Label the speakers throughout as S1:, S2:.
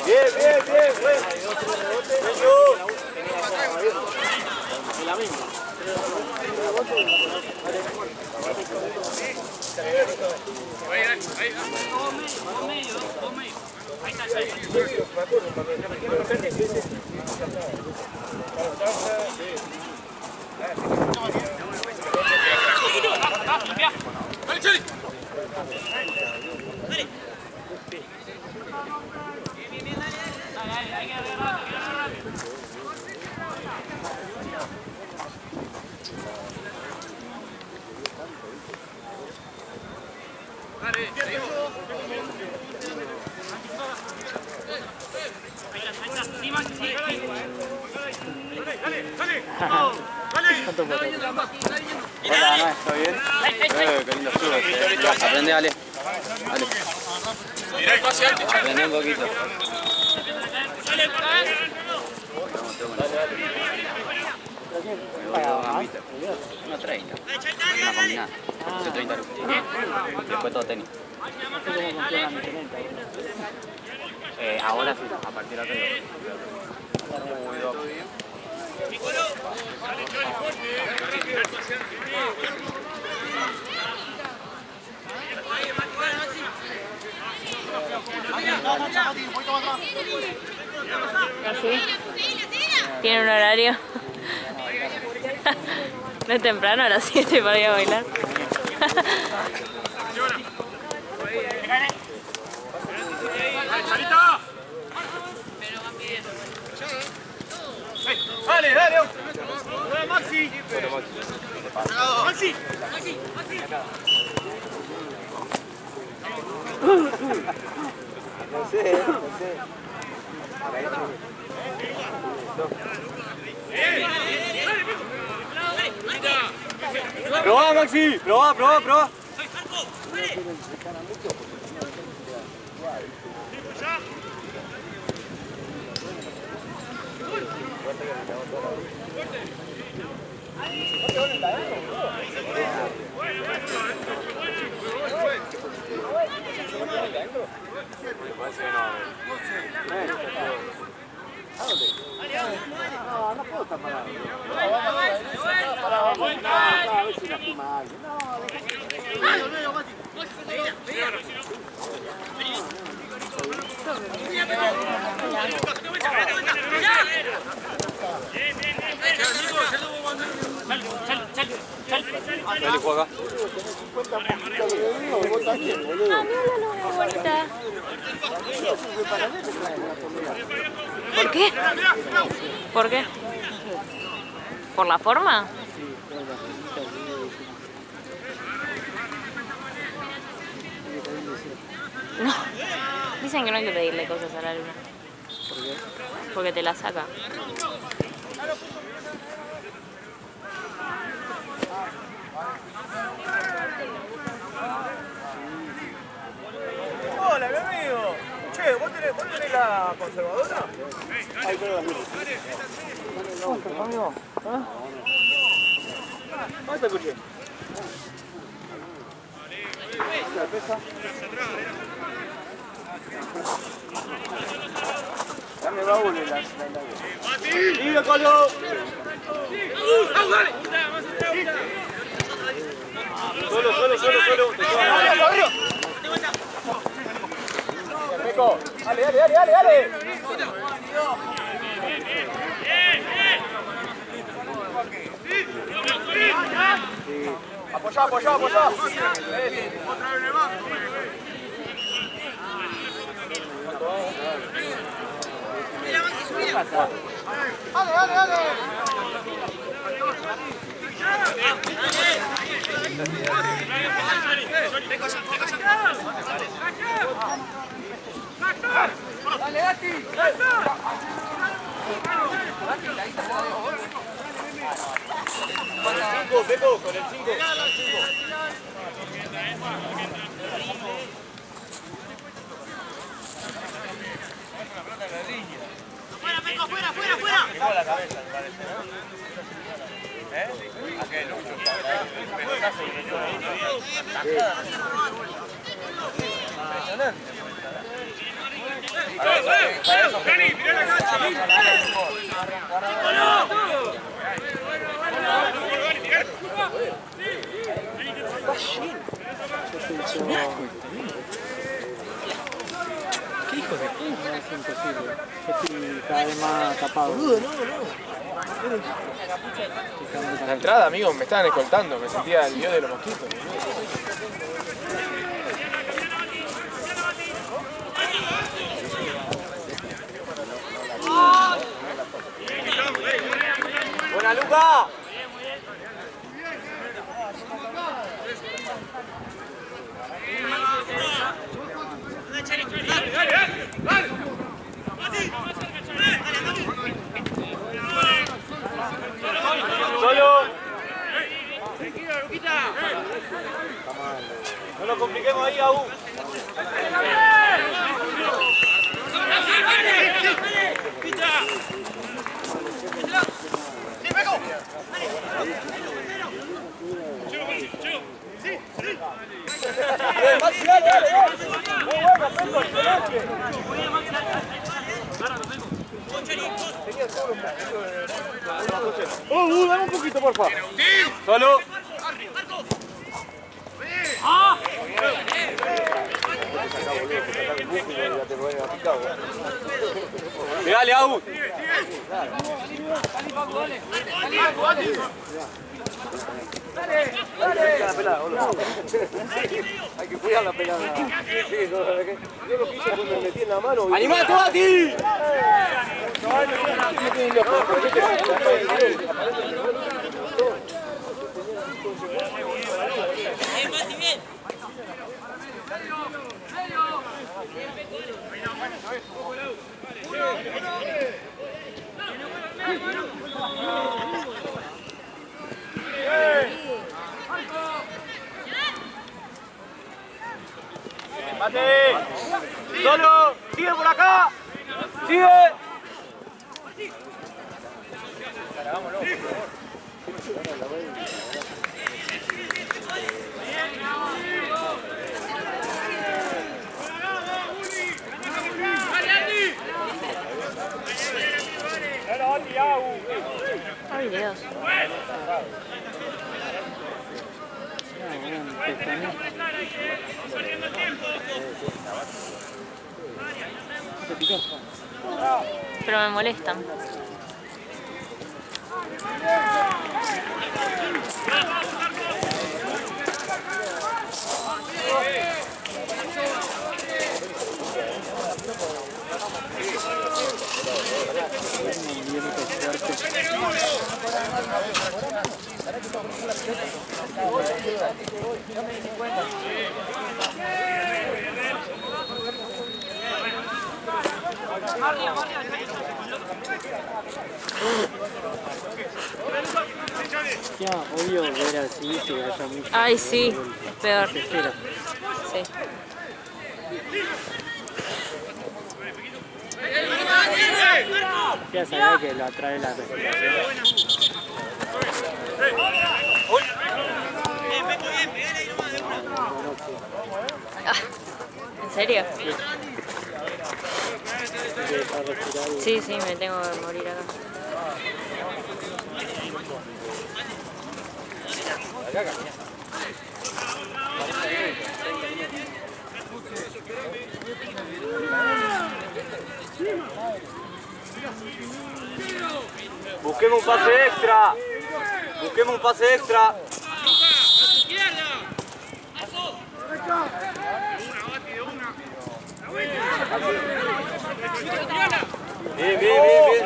S1: Bien, bien, bien, bueno. Es la misma.
S2: Hola, Ana, ¿está bien? Qué lindo fútbol. Aprende, Ale. Ale. Aprende un poquito. Una 30. Una combinada. 30 lucas. Después todo tenis. Ahora sí, a partir de acá.
S3: ¿Así? ¿Tiene un horario? ¿No es temprano a las 7 para ir a bailar?
S1: Dale, dale. Maxi. Maxi. No sé. Probá, Maxi. Probá. No puedo estar parado. A ver si lastima a alguien.
S2: Dale, juega.
S3: Bonita. ¿Por qué? ¿Por qué? ¿Por la forma? No. Dicen que no hay que pedirle cosas a la luna.
S2: ¿Por qué?
S3: Porque te la saca.
S1: Hola, mi amigo. Che, ¿vos tenés la conservadora? Ahí, perdón. Amigo. ¿Dónde te escuché? ¿La pesa? Dame baúl en la... ¡Libre, Colo! Solo. Peco, dale. Apoyá. Otra vez en el banco. Dale. Dale, Gatti. Con el 5, Peco, con el 5.
S4: ¡Fuera, Peco, fuera!
S1: Llegó la cabeza, me parece, ¿no? ¿Eh? Aquel Lucho. Pelotazo y le dio. Impresionante.
S5: ¿Qué hijo de puta? No, es imposible. Estoy cada vez más tapado.
S1: La entrada, amigo, me estaban escoltando, me sentía el dios de los mosquitos. ¡Buena, Luca! ¡Solo! No lo compliquemos ahí aún. Maxi, dale, dale, dale. Muy bueno, Pedro, excelente. Tenía todos los mosquitos. Dame un poquito, porfa. Solo. Dale, Aú. Hay que cuidar la pelada. Sí, yo lo quise cuando me metí en la mano. ¡Animate, Bati! ¡Mate! ¡Solo! ¡Sigue por acá! ¡Sigue!
S3: Ay, Dios. Pero me molestan.
S5: Ya, obvio ver así que haya mucho.
S3: Ay, sí, es peor.
S5: Se espera.
S3: Sí.
S5: Ya sabía que lo atrae la respiración.
S3: ¿En serio?
S5: Deja respirar y...
S3: Sí, sí, me tengo que morir acá.
S1: Busquemos un pase extra. Busquemos un pase extra. Bien, bien, bien, bien.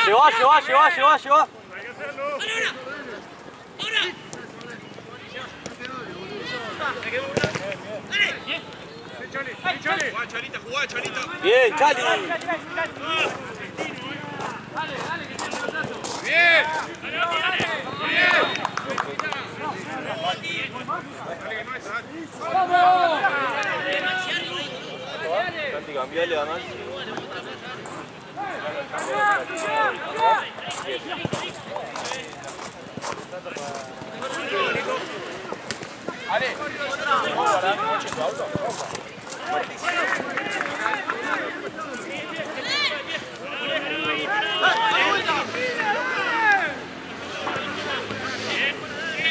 S1: Lleva. Bien, Chali. Bien. Santi, cambiale a Maxi.
S6: Ale, ¿vamos a dar noche tu auto?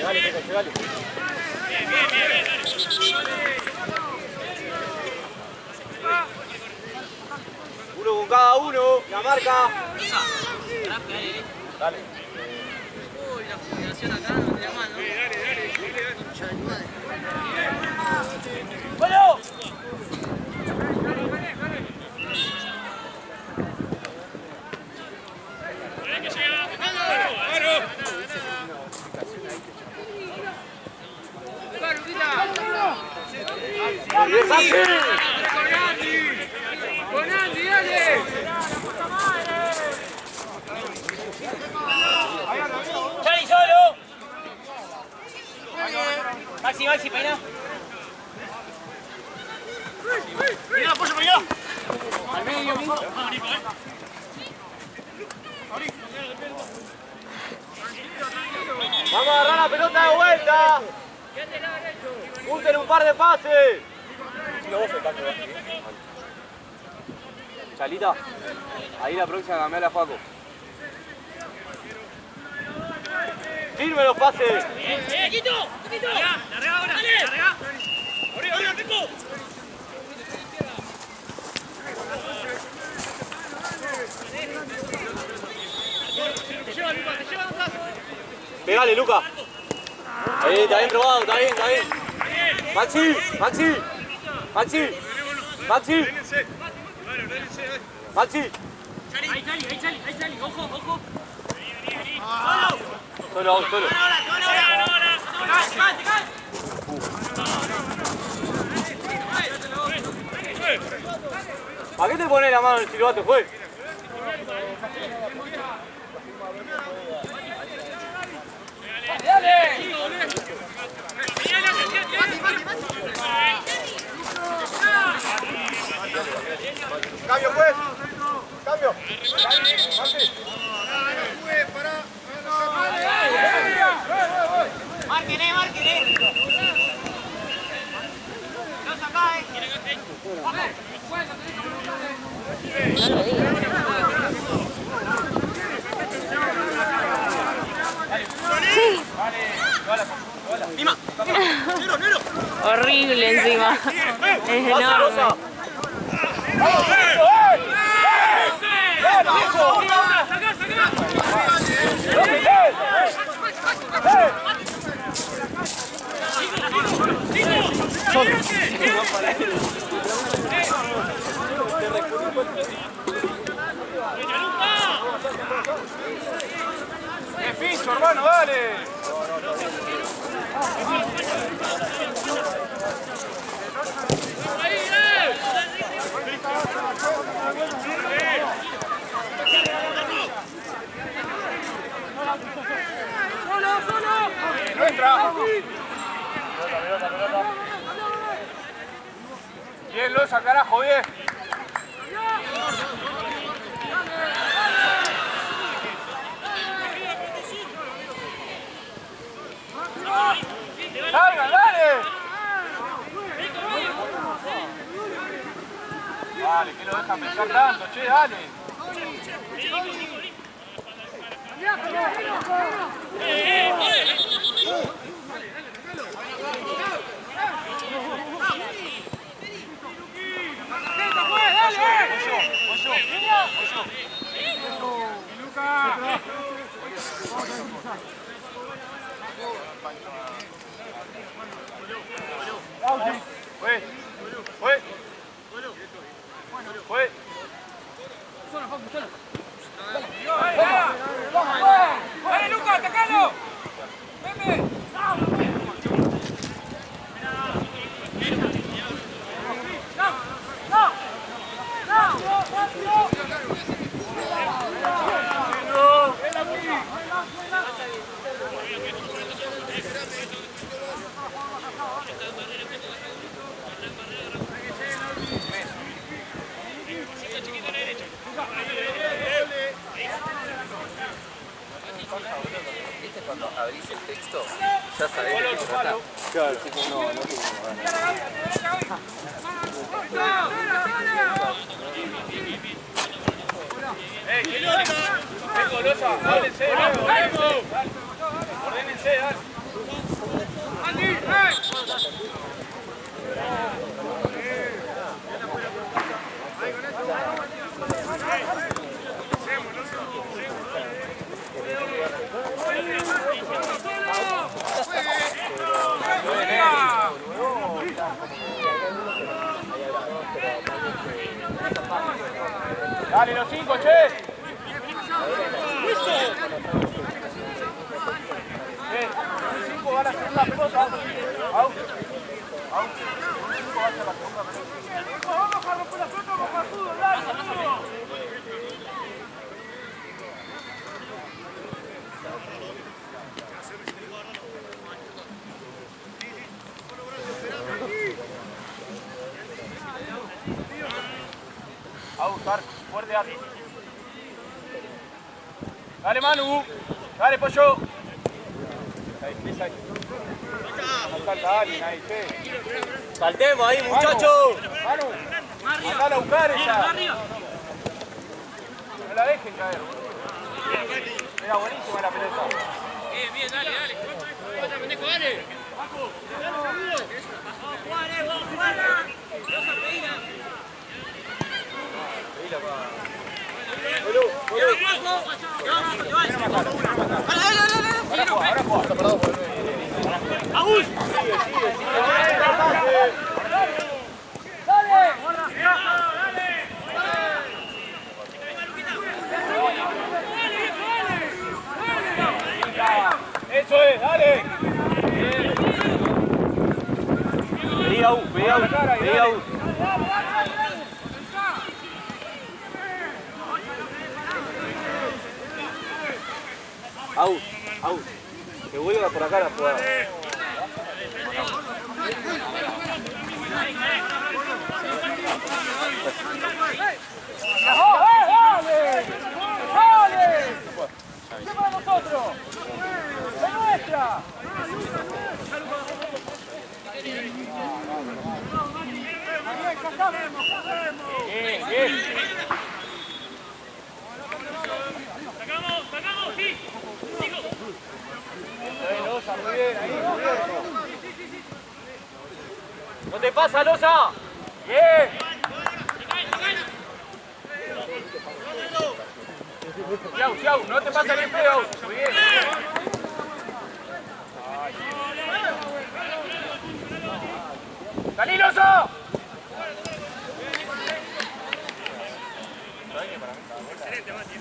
S1: Dale, Pecache, dale. Uno con cada uno, la marca. Dale.
S2: Uy, la fumigación acá no tenía mal, ¿no?
S1: ¡Bueno!
S6: ¡Con Andy, dale!
S2: ¡Chari solo! Maxi, peina.
S4: Mira, apoyo, mira.
S2: Al medio, mismo.
S1: Vamos a agarrar la pelota de vuelta. Junten un par de pases. Chalita, ahí la próxima cambiala a Juaco. ¡Firme los pases!
S4: ¡Quito! ¡Larga ahora! ¡Larga! ¡Abrí, Rico! Te lleva, Lucas, te lleva, Lucas.
S1: Pegale, Luca. Ahí, está bien probado, está bien. Maxi.
S4: Ahí, Chali, ojo.
S1: Solo. ¿A qué te pones la mano en el silbato, juez?
S6: Cambio, pues. Cambio. Maxi.
S4: Marquen. Los acá,
S3: No lo digas. Sí. Horrible encima. Es enorme.
S6: ¡Qué piso, hermano, dale! ¡No entra! Pelota. Bien, Loza, carajo, bien. ¡Salgan, dale! Dale, que lo dejan pensar tanto, che, dale. ¡Dale, Lucas, atacalo! ¡Veme!
S2: abrís el texto, ya sabés de qué se trata.
S1: Claro, sí, no tengo
S6: Vengo, Loza, háblense, ordénense, dale. Dale, los 5, che. Los 5 van a hacer la pelota. Out. Out. 5 van a hacer la pelota. Vamos a romper la pelota, vamos a fútbol, dale, vamos. A buscar, fuerte a ti. Dale, Manu. Dale, Pollo. Ahí, ahí. Salta alguien ahí, che.
S1: Saltemos ahí, muchachos.
S6: Manu, mandala a buscar esa. No la dejen caer. Era buenísima la pelota.
S4: Bien, dale. Otra pendejo, dale. Vamos a jugar,
S6: Ahora juega. Eso es, dale.
S1: Pedí a U, pedí a U, pedí a U. Out. Que vuelva por acá la jugada.
S6: ¡Dale! ¿Qué para nosotros? ¡Es nuestra! Bien.
S4: Sacamos, sí.
S6: Loza, muy bien, ahí, cubierto.
S1: ¡No te pasa, Loza!
S6: Bien. Siau, no te pasa ni feo. Muy bien. ¡Salí, Loza! Excelente, Mati.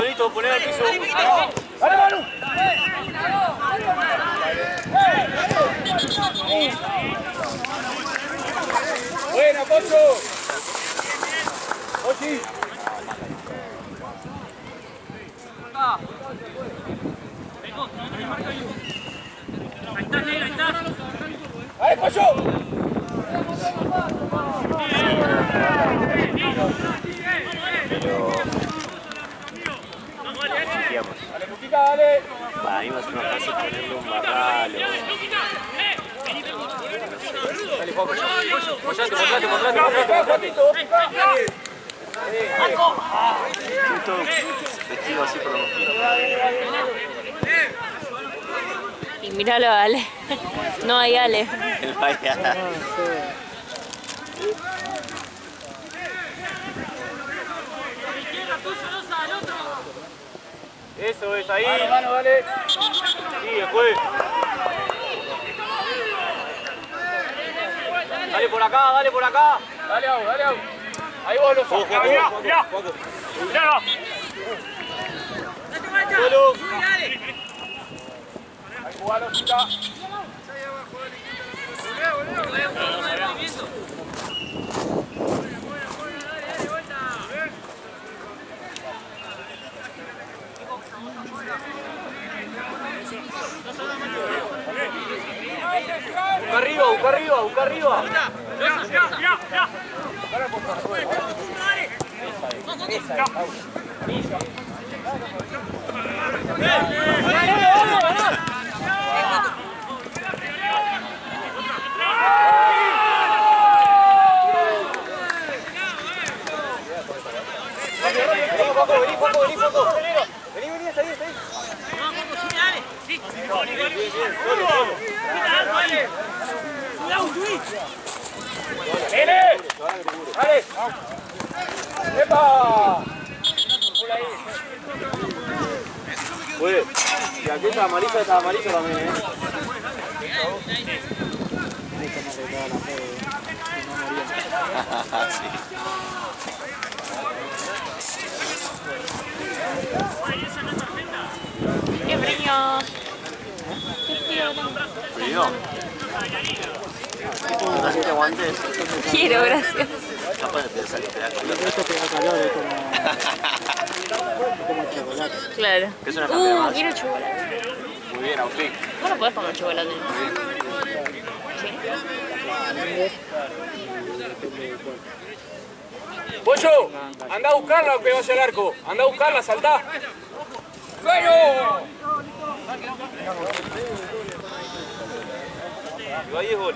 S1: Listo, poner al piso.
S6: ¡Dale, Manu! Buena, Pocho. Pochi.
S4: Ahí está.
S6: ¡Ahí, Pocho! Dale, Cuquita, dale.
S1: Para mí va a ser más fácil ponerle un barral o...
S6: Dale, Juan.
S1: Mostrate. Justo vestido así por los mosquitos.
S3: Y míralo a Ale. No hay Ale.
S1: El vaya. Eso es ahí.
S6: Mano, dale.
S1: Sí, después. Dale por acá.
S6: Dale, Au. Ahí vos lo sos.
S4: Mirá.
S1: Solo.
S6: Ahí jugalo, chica.
S1: Busca arriba, busca arriba, busca arriba. Vení, Paco. Vení, está ahí.
S6: ¡Dale! ¡Epa!
S1: Oye, y aquí está amarilla también, ¿eh?
S3: ¡Qué frío! ¡Qué frío!
S2: ¿Frío? ¿No te guantes?
S3: Quiero, gracias.
S2: Capaz de salir de la calor.
S5: Esto te da calor, es como chocolate.
S3: Claro.
S2: ¿Qué es una cantidad más?
S3: Quiero chocolate.
S1: Muy bien, Agustín.
S3: Vos no podés comer chocolate. ¿Sí?
S6: ¡Pollo! ¡Anda a buscarla que vaya al arco! ¡Anda a buscarla, saltá! ¡Bueno!
S1: Y ahí es gol.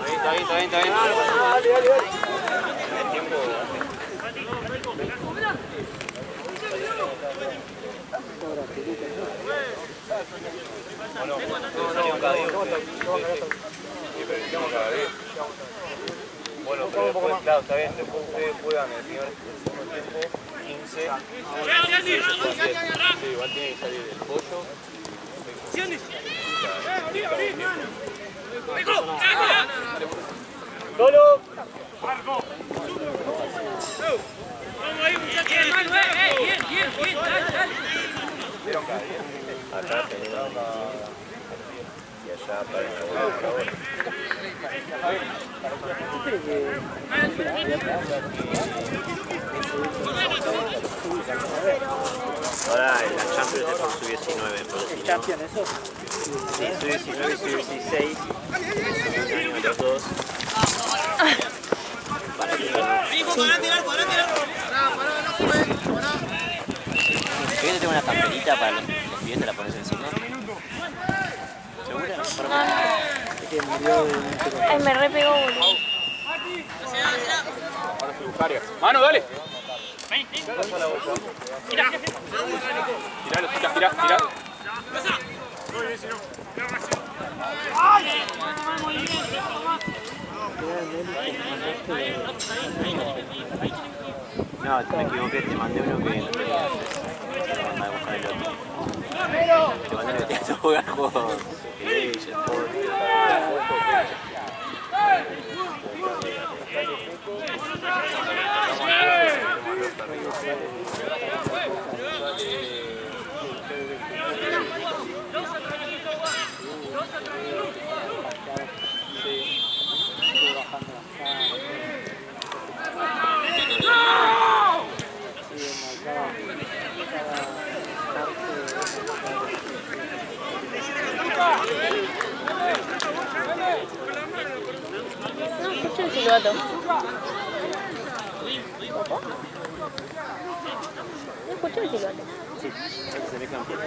S1: Está bien. Dale. El tiempo. Bueno, pero después, claro, está bien, después ustedes juegan el primer tiempo, 15. Sí, igual tiene que salir el pollo. ¡Solo! Acá tenemos y allá para el
S2: Ahora en la Champions es por sub-19, por si no.
S5: ¿Champion eso?
S2: Sí, sub-19 y sub-16. Son los dos. Para que yo tengo una camperita para los pibes, te la pones encima. ¿Segura?
S5: Que murió de un tiro.
S3: Ay, me re pegó, boludo.
S6: Ahora se buscaría. ¡Mano, dale! Tirá.
S2: No, me equivoqué, te mandé uno que no tenía. Anda a buscar el otro. Te mandé uno que tenías que jugar juegos.
S3: No, escucho el silbato. No escucho el silbato.
S2: Sí, se ve campeón.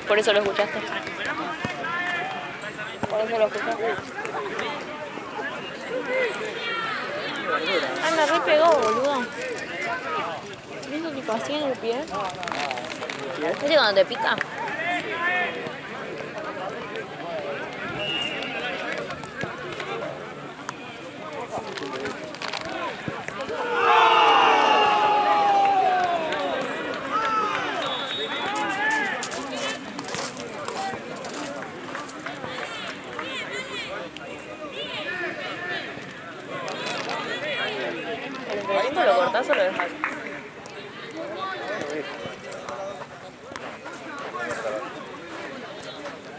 S3: Por eso lo escuchaste. Por eso lo escuchaste. Ah, me re pegó, boludo. ¿Viste tipo así en el pie? ¿Viste cuando te pica? ¿El entrevista lo cortás o lo dejás?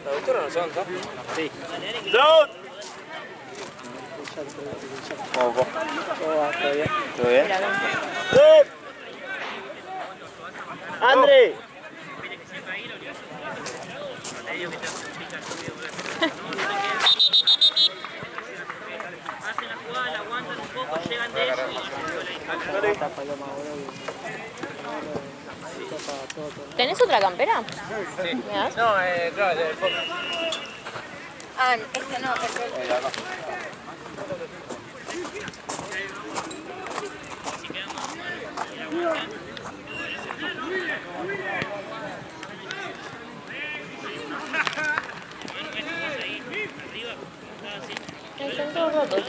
S1: ¿La doctora no se avanza?
S2: Sí.
S1: ¡Down!
S2: ¿Cómo vos?
S5: ¿Cómo va? ¿Todo bien?
S2: ¿Todo bien?
S3: Mira, ven.
S1: ¡Andre!
S4: Hacen la jugada, la aguantan un poco, llegan de eso y
S5: Esta paloma, boludo.
S3: ¿Tenés otra campera? Sí.
S1: No, claro, el foco.
S7: Ah, este no, este.
S3: Están todos rotos.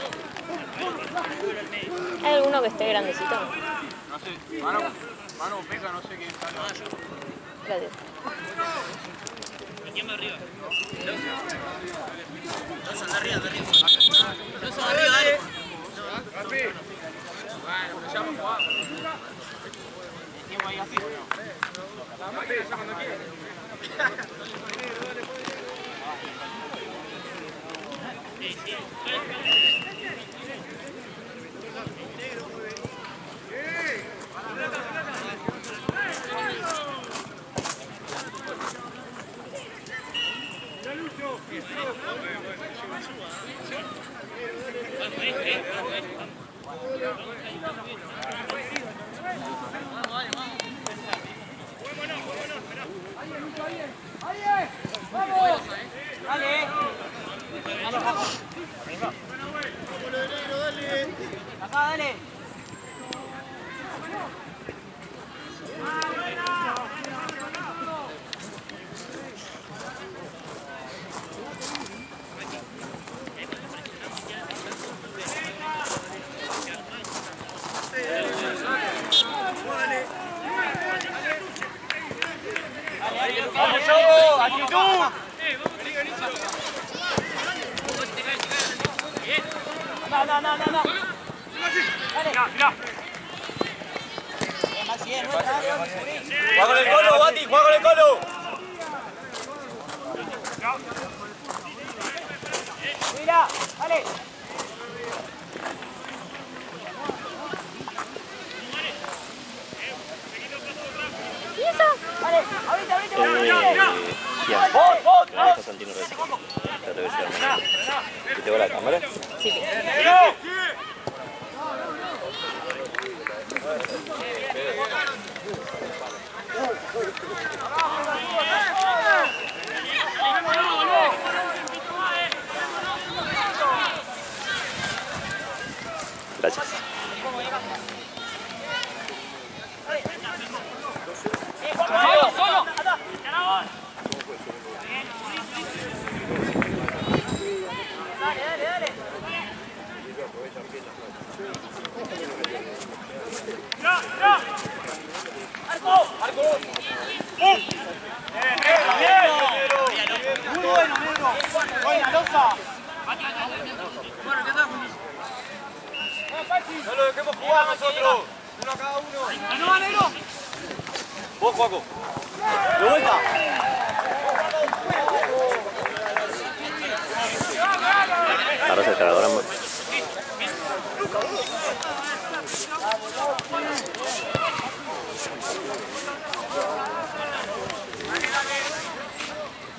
S3: ¿Hay alguno que esté grandecito?
S6: No sé, Manu Peca, no sé quién está.
S3: Gracias.
S4: ¿Y quién va arriba? Dos anda arriba, anda arriba. Dos anda arriba, dale.
S6: Bueno, pero ya hemos jugado.
S4: Tiempo ahí así.
S6: La máquina ya cuando quiere.
S1: ¡Vamos, Chavo! ¡Actitud! ¡Juega con el colo, Bati! ¡Juega con el colo!
S6: Mira, dale.
S2: Gracias, Santino Reyes. Ya te voy a llevar. ¿Te tengo la cámara?
S3: Sí, bien.
S2: Gracias.
S1: ¡No lo dejemos jugar nosotros! ¡Uno a cada uno! ¡No va, negro! ¡Vos, Juaco! ¡De vuelta!
S2: Ahora se cargadora.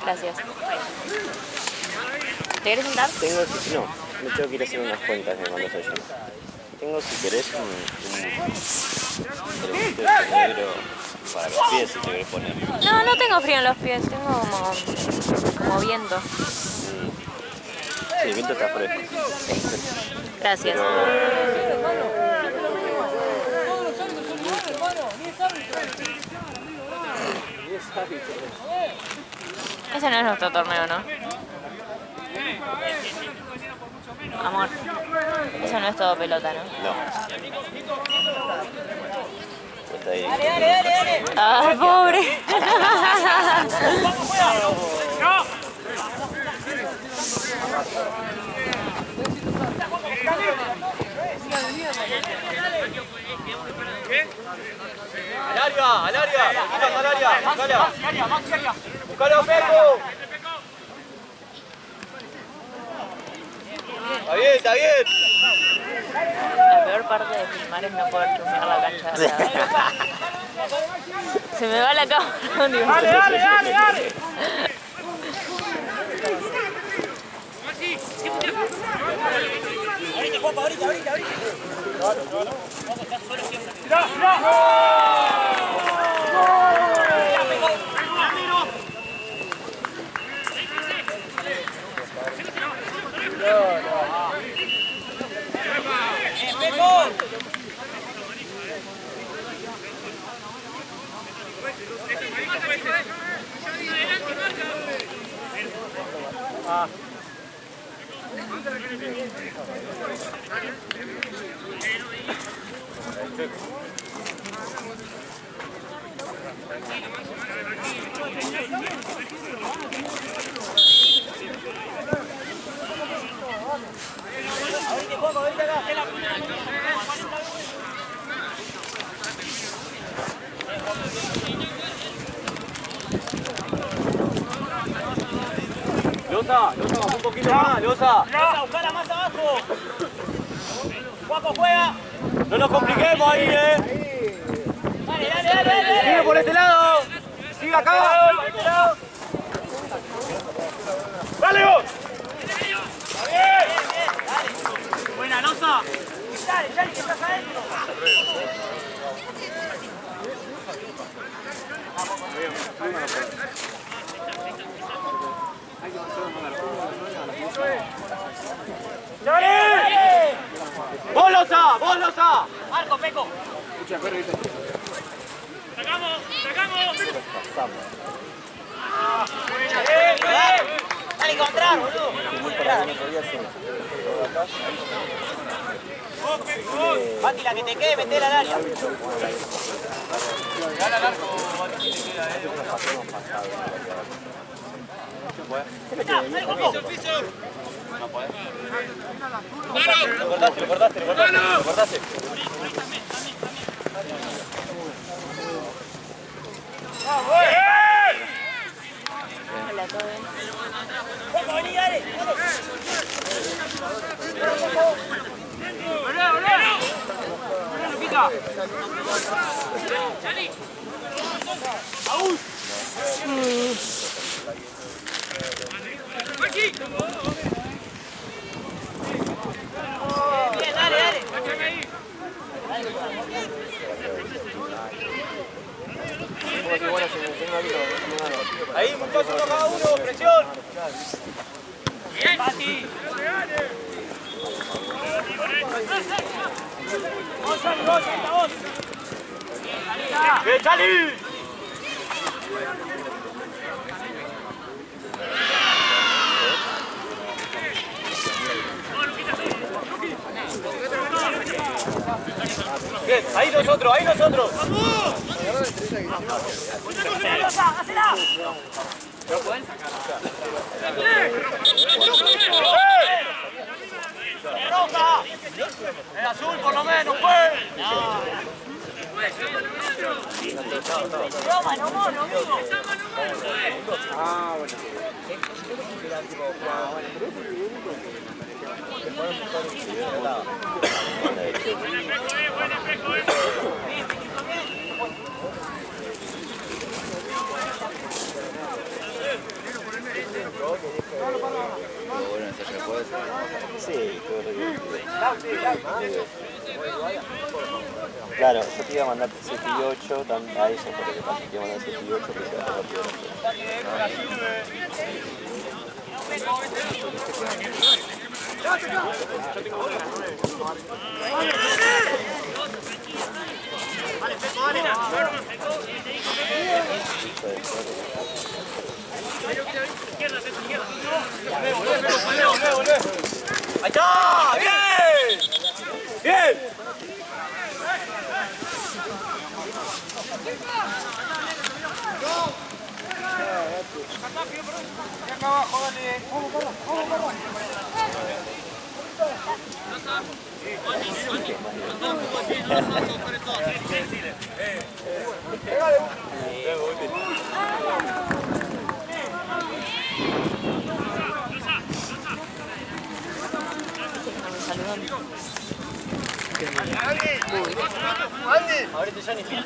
S3: Gracias. ¿Te quieres sentar?
S2: Tengo, no, me tengo que ir a hacer unas cuentas de cuando se llama. Tengo, si querés, un negro para los pies, si te querés poner.
S3: No, no tengo frío en los pies, tengo como viento.
S2: Sí, el viento está fresco.
S3: Gracias. Ese no es nuestro torneo, ¿no? Amor, eso no es todo pelota, ¿no?
S2: No. Está ahí.
S3: ¡Ah, pobre!
S1: ¡Al área! ¡Al área! ¡Al área! ¡Buscalo, Peco! Está bien, está bien.
S3: mal es no poder terminar la cancha. Se me va la cámara. Digo.
S6: Dale, dale, dale, dale.
S1: Ahorita, Juanpa, ahorita.
S6: Tirá, tirá.
S1: Losa, baja un poquito más, Losa. Losa, buscala más abajo. Juaco, juega. No nos compliquemos ahí, Dale. Sigue por este lado. Sigue acá.
S6: Dale vos.
S1: Buena, Losa.
S6: Dale, que estás adentro.
S1: ¡Dale! ¡Vos, Losa!
S6: Marco, Peco.
S4: ¡Sacamos!
S6: Dale, encontrar, boludo. Mati, la que te quede, metela al área.
S1: Gana al arco, Mati, que te queda, No puede. Lo cortaste.
S3: Hola, todo bien.
S6: Vení, dale.
S1: Luquita.
S6: Bien, dale.
S1: Ahí, muchachos, uno cada uno, presión.
S6: Mati. Vos.
S1: ¡Bien, Chali! Bien, ahí nosotros.
S6: ¡Hacela!
S1: ¡Roja! ¡El azul por lo menos, pues!
S6: No, mano, amigo.
S2: Sí, claro, yo te iba a mandar 7 y 8, a eso por lo que pasa, te iba a mandar 7 y 8, que se va a partido
S1: ¡Ahí está! ¡Bien! ¡Bien!
S6: Acá abajo, dale. Vamos.
S1: Ahorita ya ni fin.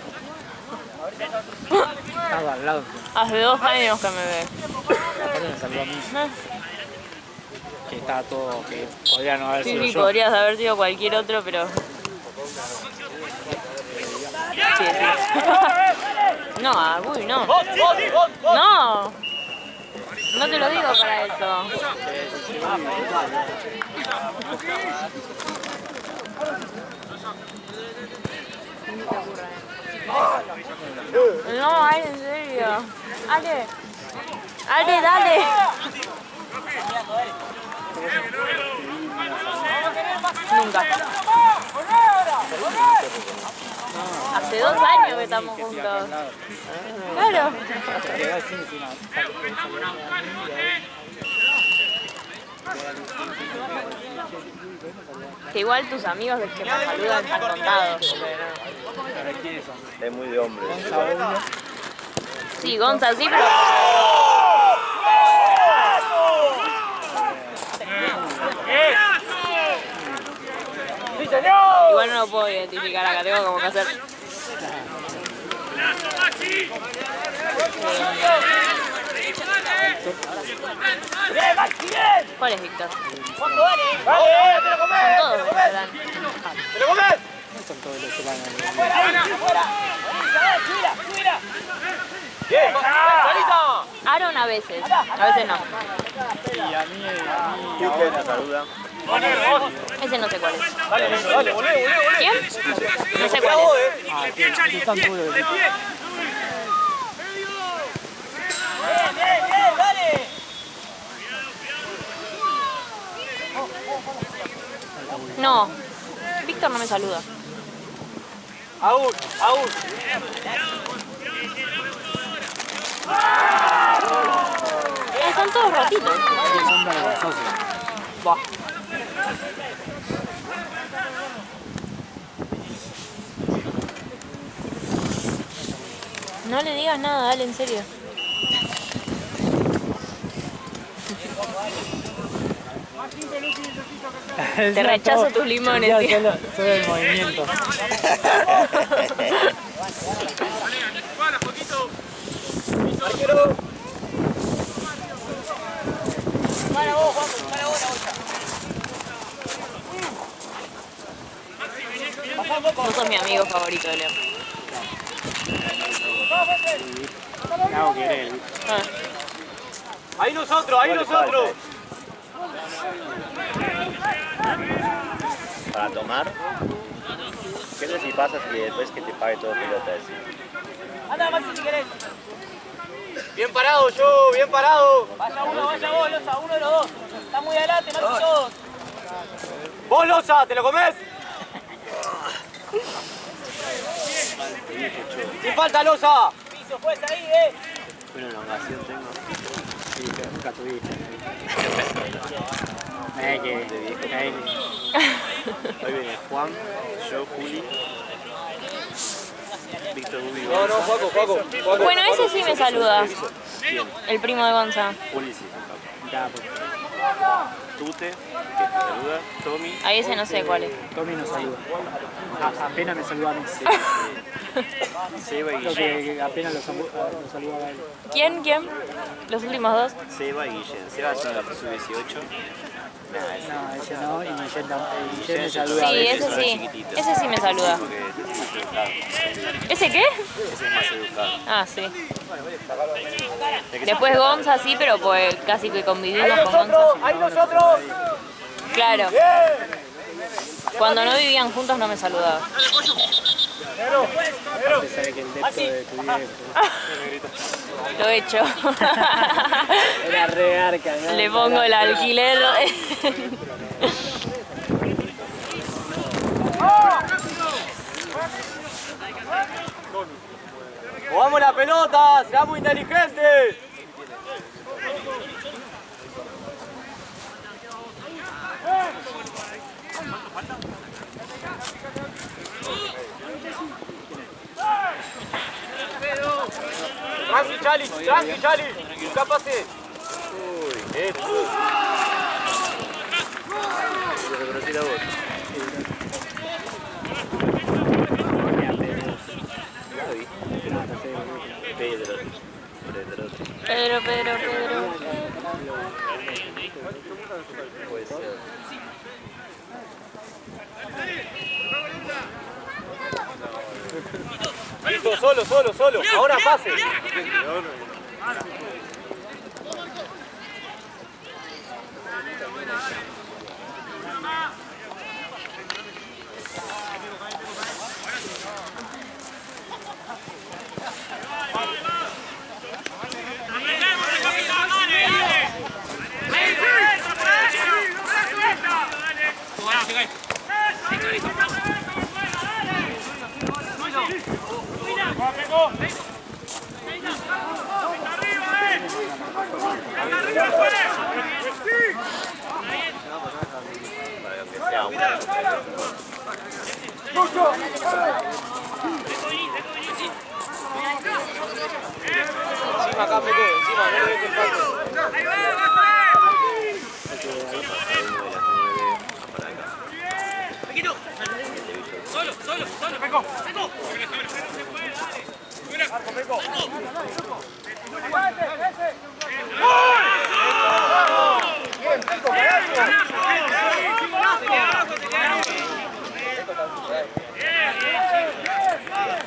S5: Estaba al lado.
S3: Hace 2 años que me ve.
S5: Aparte me saludó a mí. Que estaba todo, que podría no haber
S3: Sí,
S5: sido
S3: sí,
S5: yo.
S3: podrías haber sido cualquier otro, pero... Sí, sí. No, uy, no. No. No te lo digo para eso. No, Ale, en serio. Ale. Ale, dale. Nunca. Hace 2 años que estamos juntos. Claro.
S5: Quedó así encima.
S3: Que igual tus amigos de que me saludan están contados.
S5: ¿Quiénes son?
S2: Es muy de hombre.
S3: Sí, Gonza, sí, pero... Igual no lo puedo identificar acá, tengo como que hacer... ¿Cuál es Víctor? Son todos venezolanos.
S1: ¡Te lo comes!
S5: Son todos venezolanos.
S1: ¡Bien! ¡Salita!
S3: Aaron a veces no.
S5: Y a mí
S2: ¿Quién la saluda?
S3: Ese no sé cuál es.
S1: Dale, dale, volé.
S3: ¿Quién? No sé cuál es.
S5: están duros.
S1: Bien, dale.
S3: No, Víctor no me saluda.
S1: Aún.
S3: Son todos ratitos.
S5: Son vergonzosos.
S3: Buah. No le digas nada, dale, en serio. Te rechazo tus limones, tío.
S5: Solo el movimiento.
S1: Para vos, Juan, para vos la bolsa.
S3: Vos sos mi amigo favorito, León.
S5: Me hago querer.
S3: Ah.
S1: Ahí nosotros.
S2: Para tomar. ¿Qué tal si pasas y después que te pague todo pelota?
S1: Anda, Maxi, si querés. Bien parado, yo, bien parado. Vaya vos, Loza, uno de los dos. Está muy adelante, Maxi, todos. Vos, Loza, ¿te lo comés? Sin falta, Loza. Piso, pues ahí,
S2: Bueno, la ocasión tengo.
S5: Sí, pero nunca tuviste.
S2: Hoy viene Juan, yo, Juli, Víctor Rubio.
S1: No, Juaco.
S3: Bueno, ese sí me saluda. El primo de Gonza.
S2: Juli sí,
S5: Ya, pues,
S2: Tute, que te saluda, Tommy.
S3: Ahí ese no sé cuál es.
S5: Tommy nos saluda. Apenas me saluda a mí.
S2: Seba y
S5: Creo
S2: Guille.
S5: que apenas lo saluda a él.
S3: ¿Quién? Los últimos dos.
S2: Seba y Guille. Seba es una sub-18. Nada, ese.
S5: No, ese no, y Guille me saluda a
S3: Sí,
S5: veces.
S3: ese sí. Ese sí me saluda.
S2: Porque es más educado.
S3: ¿Ese qué?
S2: Ese es más educado.
S3: Ah, sí. Después Gonza sí, pero pues casi que convivimos con Gonza.
S1: Ahí nosotros.
S3: Claro. Cuando no vivían juntos no me saludaba.
S5: Aparte sabe que el depto de tu viejo.
S3: Lo he hecho.
S5: Era re arca, ¿no?
S3: Le pongo el alquiler.
S1: Jugamos la pelota, seamos inteligentes. Tranqui, Chali. Nunca pase.
S2: Yo reconocí la voz.
S3: Pedro.
S1: Listo, solo. Ahora pase. Encima acá, Peco, encima, no le des el paso.
S4: Solo, Peco.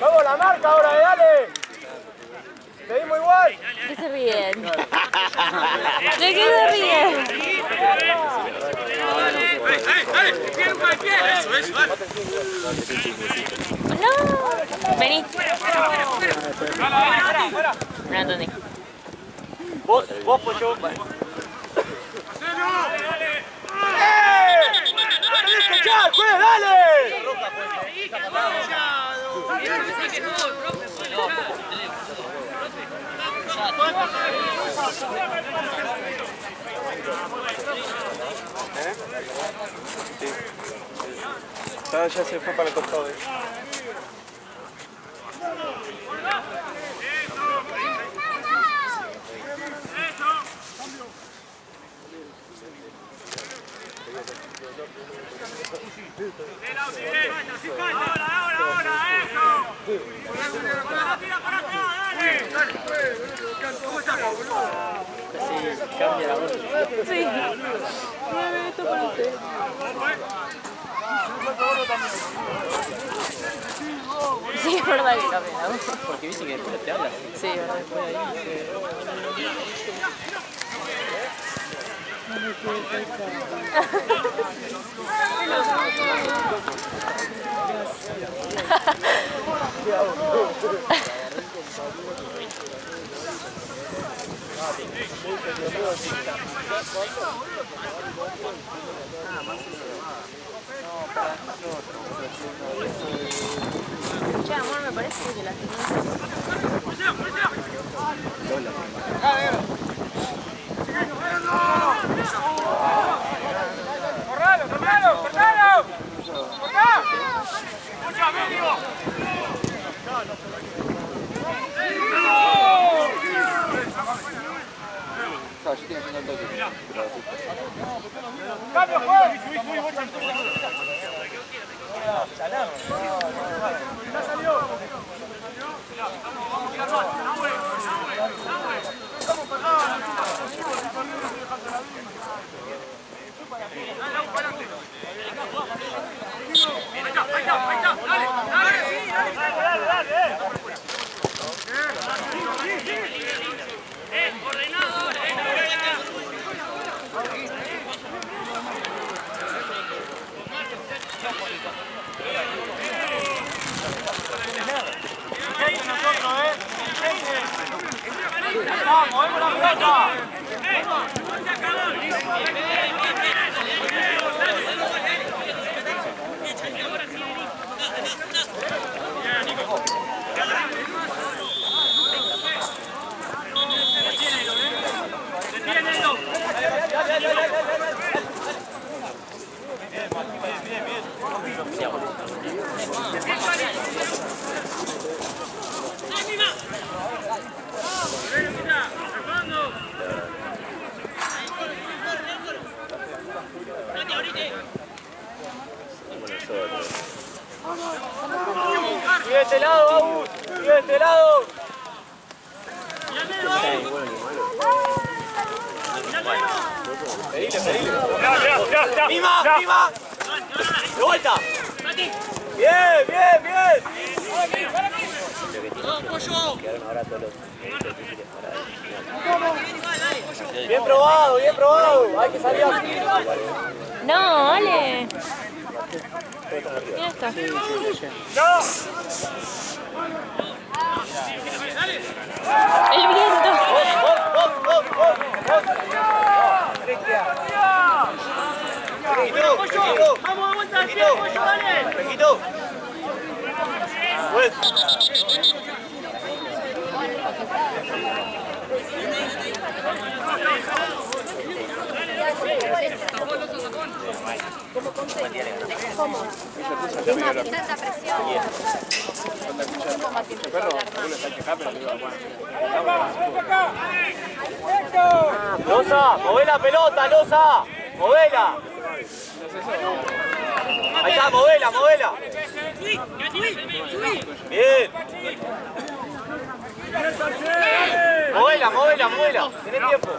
S6: Vamos, la marca ahora, dale. Seguimos igual.
S3: ¿Qué se ríen? ¿De qué se ríen? No. Vení. No entendí.
S1: Vos, Pollo.
S6: Ya se fue para el costado.
S5: Cambia la voz.
S3: Sí. Esto para usted. Sí, es verdad que cambia la voz.
S5: Porque viste que después te hablas.
S3: Sí, es verdad.
S5: Después ahí
S3: Che, amor, me parece que la
S6: ¡Cambio, juego! ¡Movemos la pelota! ¡Sigue de este lado, Agus! ¡Sigue de este lado!
S1: ¡Mima! ¡Mima! ¡De vuelta! ¡Bien, bien, bien! Bien probado, bien probado. Hay que salir así.
S3: No, Ale. Ya está. El viento.
S1: ¡Vamos de vuelta al pie, Pollo, dale! ¡Fresquito! Pues.
S7: Tanta presión.
S1: Loza, mové la pelota, Loza. Movela. Ahí está, movela, movela. Bien. Movela, movela, movela. Tenés tiempo.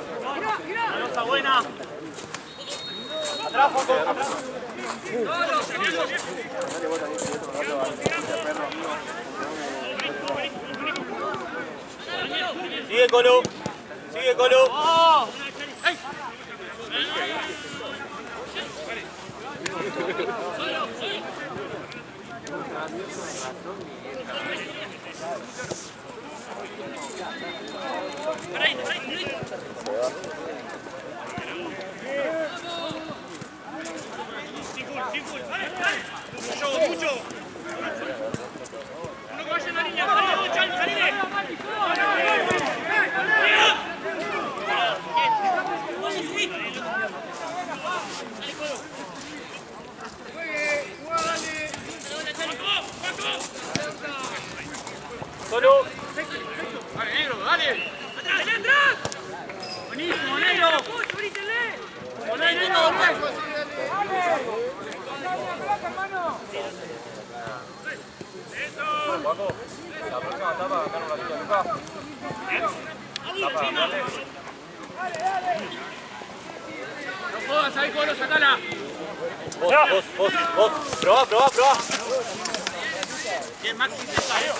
S1: Loza buena. Atrás, Juanco, atrás. Sigue Colo. Sigue Colo.
S4: Mucho. Uno que vaya en la línea, Jalile.
S1: Solo.
S4: Dale, negro, dale. ¡Atrás! Buenísimo, negro. Poné, negro,
S6: Paco, la próxima etapa ganar una silla, Luca.
S4: No jodas ahí, Colo, sacala.
S1: Vos. Probá.
S4: Bien, Maxi, salió.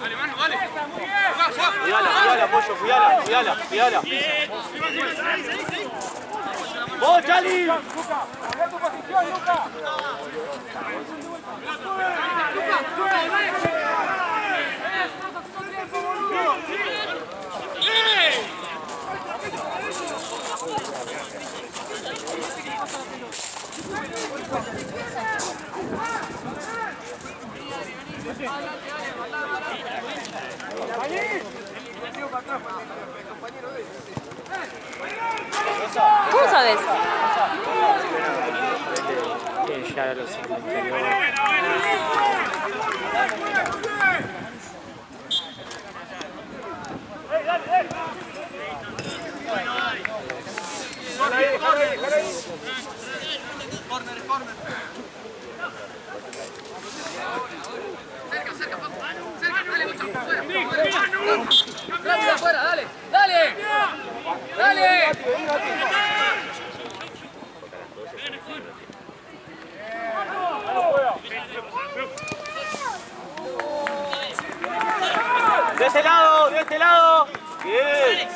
S4: Dale, mano, dale.
S1: Cuidala, Pollo, cuidala. ¡Vos, Chali!
S6: Luca, cambia tu posición, Luca.
S3: ¿Cómo sabes?
S5: Ya lo sé, el interior.
S1: De este lado. Bien.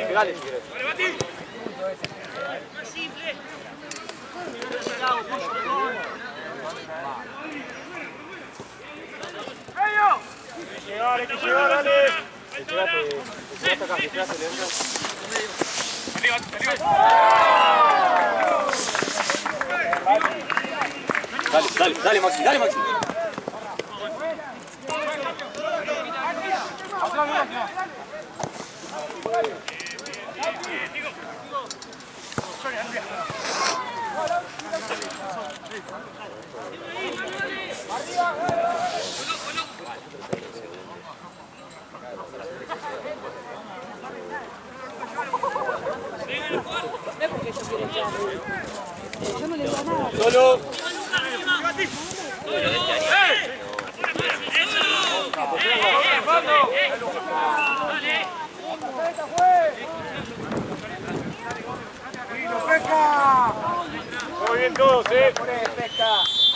S1: Pegale si querés.
S6: Hay que llegar, dale.
S1: Llegaste acá, Leandro. Dale, Maxi. Solo.
S6: Muy bien todos,
S1: Pesca.